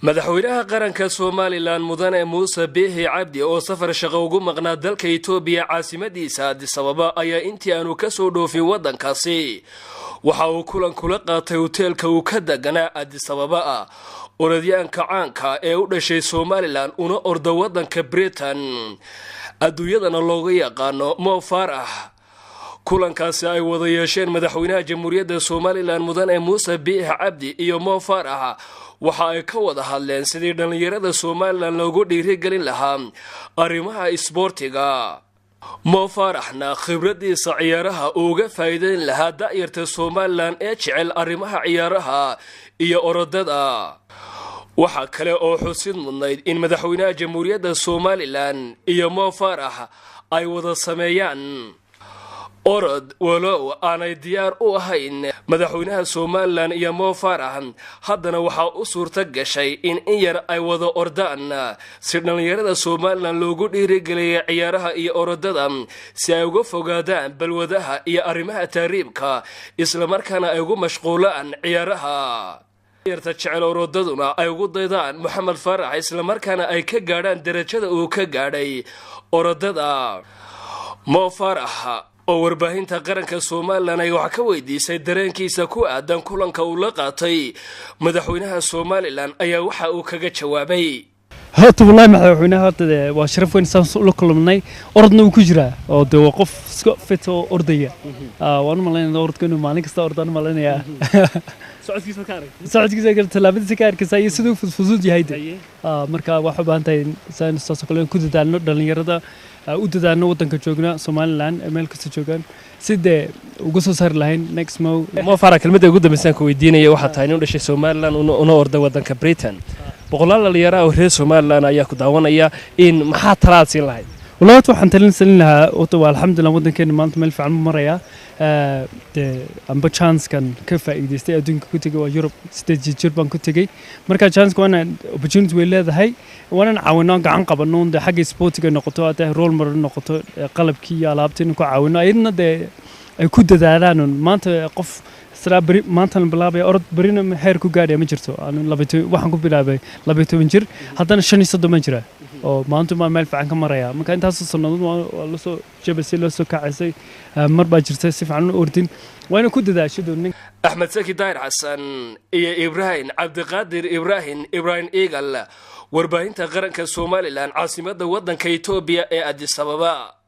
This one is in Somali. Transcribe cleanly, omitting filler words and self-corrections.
madaxweynaha qaranka Soomaaliland mudane Muuse Biixi Cabdi oo safar shaqo ugu maqnaa dalka Itoobiya caasimadiisa Addis Ababa ayaa intii aanu ka soo dhoofin wadankaasi waxa uu kulan kula qaatay hoteelka uu ka deganaa Addis Ababa orodyaanka caanka ee u dhashay Soomaaliland una ordo wadanka Britain adduunyadana looga yaqaano Mo Farah kulankaasi ay wada yeesheen madaxweynaha jamhuuriyadda Soomaaliland mudane Muuse Biixi Cabdi iyo Mo Farah waxa ay ka wada hadleen sidii dhalinyarada Soomaaliland loogu dhiirigelin lahaa arrimaha isboortiga. Mo Farahna khibradiisa ciyaaraha uga faa'iideyn lahaa da'yarta Soomaaliland ee jecel arrimaha ciyaaraha iyo orodada. waxa kale oo xusid mudnayd in madaxweynaha jamhuuriyadda Soomaaliland iyo Mo Farah ay wada sameeyaan orod walow aanay diyaar u ahayn madaxweynaha Soomaaliland iyo Mo Farah haddana waxa u suurta gashay in yar ay wada ordaan si dhalinyarada Soomaaliland loogu dhiirigeliyo ciyaaraha iyo orodada si ay uga fogaadaan balwadaha iyo arrimaha taariibka isla markaana ay ugu mashquulaan ciyaaraha yarta jecel orodaduna ay ugu daydaan Mohamed Farah isla markaana ay ka gaadhaan darajada uu ka gaadhay orodada. Mo Farah oo warbaahinta qaranka Soomaaliland ay wax ka weydiisay dareenkiisa ku aadan kulanka uu la qaatay madaxweynaha Soomaaliland ayaa waxa uu kaga jawaabay هاتو والله مدحوينها هذا وشرف وين سان لكلمناي أردنا وكجرا أو دو وقف فتو أردية وأنا مالين أرد كانوا مالك است أردنا مالين يا سعد كذا قلت لابد سكار كذا يسدو فزود جهيد مركا واحد بانتين سان استاسقلين كده دالنا دالنا يردا ودالنا وطن كجوجنا Somaliland ملك كجوجان سيد وقصو صار لهين next ما فرق كلمة جودة مثلا كويدينية واحد تاني ولا شيء Somaliland ونا أرد وطن كبريتان boqolaal dhalinyaro oo reer Soomaaliland ayaa ku daawanaya in maxaa taraasi lahayd walaal waxaan talin lahaa oo alxamdulillah wadankeena maanta meel fiican maraya amba chance kan ka faa'iideystay adduunka ku tagay waa Europe stage jirban ku tagay marka chance kana opportunity way leedahay waana caawino gacan qabano xagga sportiga noqoto hada role model noqoto qalabkii iyo alaabtiin ku caawino ayna ay ku dadaalaan maanta qof سرابري مانتن بلابي أرد برينا حير كوجاري مجرته أنا لبيتو واحد كوبيلابي لبيتو منجر هذا الشني صدق مجرى أو مانتو ما مال فعن كمريا ما كان تحس الصندوق والله سو جبسي لو سو كعسي مر باجرته سيف عنه أردين وين كود ذا شدوا أحمد ساكي داير حسن إبراهيم عبد القادر إبراهيم إيجال وربعين تغرق الصومالي لان عاصمة وطن كيتوبيا أديس أبابا